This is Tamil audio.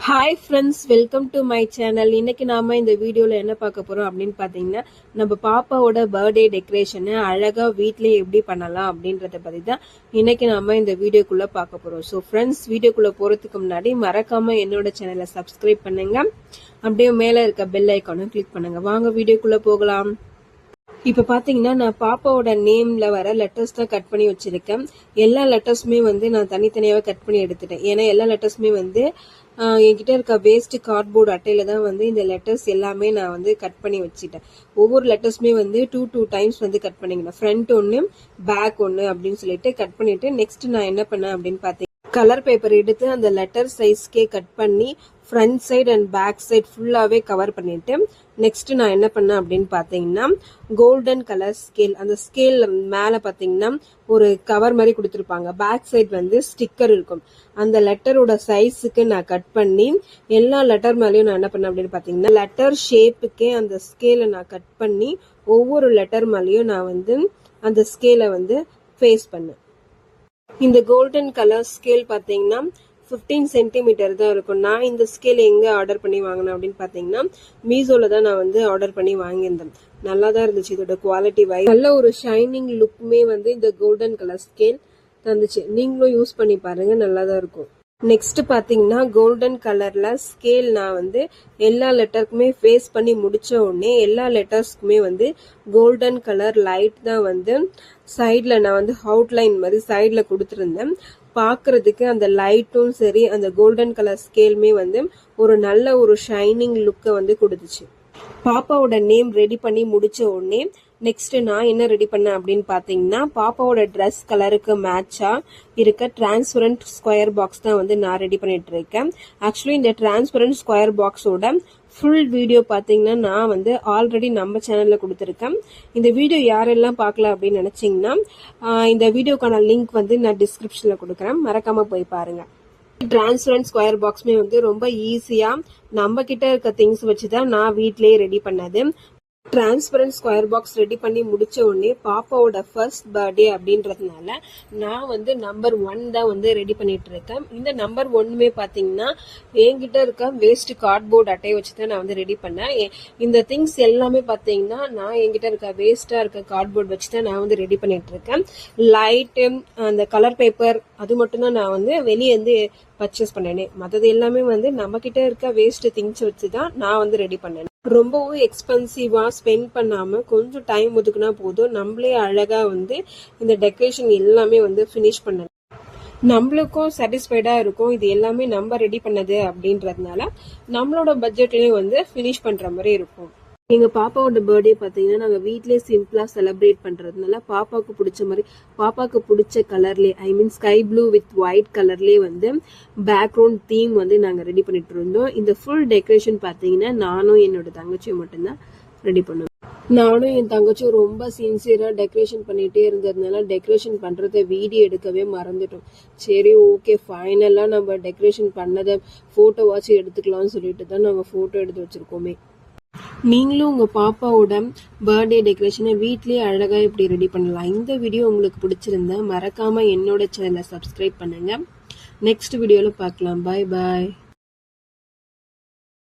Hi friends, welcome to my channel. இன்னைக்கு நாம இந்த வீடியோல என்ன பார்க்க போறோம் அப்படின்னு பாத்தீங்கன்னா, நம்ம பாப்பாவோட பர்த்டே டெக்கரேஷனை அழகா வீட்லயே எப்படி பண்ணலாம் அப்படின்றத பத்தி தான் இன்னைக்கு நாம இந்த வீடியோக்குள்ள பார்க்க போறோம். ஸோ ஃப்ரெண்ட்ஸ், வீடியோக்குள்ள போறதுக்கு முன்னாடி மறக்காம என்னோட சேனலை சப்ஸ்கிரைப் பண்ணுங்க, அப்படியே மேல இருக்க பெல் ஐக்கானும் கிளிக் பண்ணுங்க. வாங்க வீடியோக்குள்ள போகலாம். இப்ப பாத்தீங்கன்னா நான் பாப்பாவோட நேம்ல வர லெட்டர்ஸ் தான் கட் பண்ணி வச்சிருக்கேன். எல்லா லெட்டர்ஸுமே நான் தனித்தனியாவே கட் பண்ணி எடுத்துட்டேன். ஏன்னா எல்லா லெட்டர்ஸுமே என்கிட்ட இருக்க வேஸ்ட் கார்ட்போர்டு அட்டையில தான் இந்த லெட்டர்ஸ் எல்லாமே நான் கட் பண்ணி வச்சுட்டேன். ஒவ்வொரு லெட்டர்ஸுமே டூ டைம்ஸ் கட் பண்ணிக்கணும். ஃப்ரண்ட் ஒன்னு, பேக் ஒன்னு அப்படின்னு சொல்லிட்டு கட் பண்ணிட்டு நெக்ஸ்ட் நான் என்ன பண்ணேன் அப்படின்னு பாத்தீங்கன்னா, கலர் பேப்பர் எடுத்து அந்த லெட்டர் சைஸ்க்கே கட் பண்ணி front side and back side ஃபுல்லாவே கவர் பண்ணிட்டு நெக்ஸ்ட் நான் என்ன பண்ணேன் அப்படின்னு பாத்தீங்கன்னா, கோல்டன் கலர் ஸ்கேல், அந்த ஸ்கேல் மேல பாத்தீங்கன்னா ஒரு கவர் மாதிரி கொடுத்துருப்பாங்க. பேக் சைடு ஸ்டிக்கர் இருக்கும். அந்த லெட்டரோட சைஸுக்கு நான் கட் பண்ணி எல்லா லெட்டர் மேலேயும் நான் என்ன பண்ணேன் அப்படின்னு பாத்தீங்கன்னா, லெட்டர் ஷேப்புக்கே அந்த ஸ்கேலை நான் கட் பண்ணி ஒவ்வொரு லெட்டர் மேலேயும் நான் அந்த ஸ்கேலை ஃபேஸ் பண்ணேன். இந்த கோல்டன் கலர் ஸ்கேல் பாத்தீங்கன்னா 15 சென்டிமீட்டர் தான் இருக்கும். நான் இந்த ஸ்கேல் எங்க ஆர்டர் பண்ணி வாங்கினேன் அப்படின்னு பாத்தீங்கன்னா, மீசோல தான் நான் ஆர்டர் பண்ணி வாங்கியிருந்தேன். நல்லா தான் இருந்துச்சு. இதோட குவாலிட்டி வைஸ் நல்ல ஒரு ஷைனிங் லுக்குமே இந்த கோல்டன் கலர் ஸ்கேல் தந்துச்சு. நீங்களும் யூஸ் பண்ணி பாருங்க, நல்லா தான் இருக்கும். நெக்ஸ்ட் பாத்தீங்கன்னா, கோல்டன் கலர்ல ஸ்கேல் நான் எல்லா லெட்டருக்குமே ஃபேஸ் பண்ணி முடிச்ச உடனே எல்லா லெட்டர்ஸ்க்குமே கோல்டன் கலர் லைட் தான் சைட்ல நான் அவுட்லைன் மாதிரி சைட்ல கொடுத்துருந்தேன். பாக்குறதுக்கு அந்த லைட்டும் சரி, அந்த கோல்டன் கலர் ஸ்கேலுமே ஒரு நல்ல ஒரு ஷைனிங் லுக்கை கொடுத்துச்சு. பாப்பாவோட நேம் ரெடி பண்ணி முடிச்ச உடனே நெக்ஸ்ட் நான் என்ன ரெடி பண்ணேன் அப்படின்னு பாத்தீங்கன்னா, பாப்பாவோட ட்ரெஸ் கலருக்கு மேட்சா இருக்க டிரான்ஸ்பரண்ட் ஸ்கொயர் பாக்ஸ் தான் நான் ரெடி பண்ணிட்டு இருக்கேன். ஆக்சுவலி இந்த டிரான்ஸ்பரண்ட் ஸ்கொயர் பாக்ஸோட ஃபுல் வீடியோ பாத்தீங்கன்னா நான் ஆல்ரெடி நம்ம சேனல்ல கொடுத்துருக்கேன். இந்த வீடியோ யாரெல்லாம் பார்க்கல அப்படின்னு நினைச்சீங்கன்னா, இந்த வீடியோக்கான லிங்க் நான் டிஸ்கிரிப்ஷன்ல கொடுக்குறேன், மறக்காம போய் பாருங்க. டிரான்ஸ்பரண்ட் ஸ்கொயர் பாக்ஸ்மே ரொம்ப ஈஸியா நம்ம கிட்ட இருக்க திங்ஸ் வச்சுதான் நான் வீட்லயே ரெடி பண்ணது. டிரான்ஸ்பரண்ட் ஸ்கொயர் பாக்ஸ் ரெடி பண்ணி முடிச்ச உடனே பாப்பாவோட ஃபர்ஸ்ட் பர்த்டே அப்படின்றதுனால நான் நம்பர் 1 தான் ரெடி பண்ணிட்டு இருக்கேன். இந்த நம்பர் 1மே பாத்தீங்கன்னா என்கிட்ட இருக்க வேஸ்ட் கார்ட்போர்ட் அட்டையை வச்சுதான் நான் ரெடி பண்ணேன். இந்த திங்ஸ் எல்லாமே பாத்தீங்கன்னா நான் என்கிட்ட இருக்க வேஸ்டா இருக்க கார்ட்போர்ட் வச்சுதான் நான் ரெடி பண்ணிட்டு இருக்கேன். லைட்டு, அந்த கலர் பேப்பர், அது மட்டும் தான் நான் வெளியே பர்ச்சேஸ் பண்ணேனே. மற்றது எல்லாமே நம்ம கிட்ட இருக்க வேஸ்ட் திங்ஸ் வச்சுதான் நான் ரெடி பண்ணேன். ரொம்பவும் எக்ஸ்பென்சிவா ஸ்பெண்ட் பண்ணாம கொஞ்சம் டைம் ஒதுக்குனா போதும், நம்மளே அழகா இந்த டெக்கரேஷன் எல்லாமே ஃபினிஷ் பண்ணலாம். நம்மளுக்கும் சாட்டிஸ்ஃபைடா இருக்கும். இது எல்லாமே நம்ம ரெடி பண்ணது அப்படின்றதுனால நம்மளோட பட்ஜெட்லயும் ஃபினிஷ் பண்ற மாதிரி இருக்கும். எங்க பாப்பாவோட பர்த்டே பாத்தீங்கன்னா நாங்க வீட்லயே சிம்பிளா செலிப்ரேட் பண்றதுனால பாப்பாவுக்கு பிடிச்ச மாதிரி, பாப்பாவுக்கு பிடிச்ச கலர்லயே, I mean sky blue with white கலர்லயே பேக்ரவுண்ட் தீம் நாங்க ரெடி பண்ணிட்டு இருந்தோம். இந்த ஃபுல் டெக்கரேஷன் பாத்தீங்கன்னா நானும் என்னோட தங்கச்சியும் மட்டும்தான் ரெடி பண்ணுவோம். நானும் என் தங்கச்சியும் ரொம்ப சின்சியரா டெக்கரேஷன் பண்ணிட்டே இருந்ததுனால டெக்கரேஷன் பண்றத வீடியோ எடுக்கவே மறந்துட்டோம். சரி, ஓகே, ஃபைனலா நம்ம டெக்கரேஷன் பண்ணதை போட்டோவாச்சும் எடுத்துக்கலாம்னு சொல்லிட்டு தான் நாங்க போட்டோ எடுத்து வச்சிருக்கோமே. நீங்களும் உங்க பாப்பாவோட பர்த்டே டெக்கரேஷனை வீட்லயே அழகா இப்படி ரெடி பண்ணலாம். இந்த வீடியோ உங்களுக்கு பிடிச்சிருந்தா மறக்காம என்னோட சேனலை சப்ஸ்கிரைப் பண்ணுங்க. நெக்ஸ்ட் வீடியோல பார்க்கலாம். பாய் பாய்.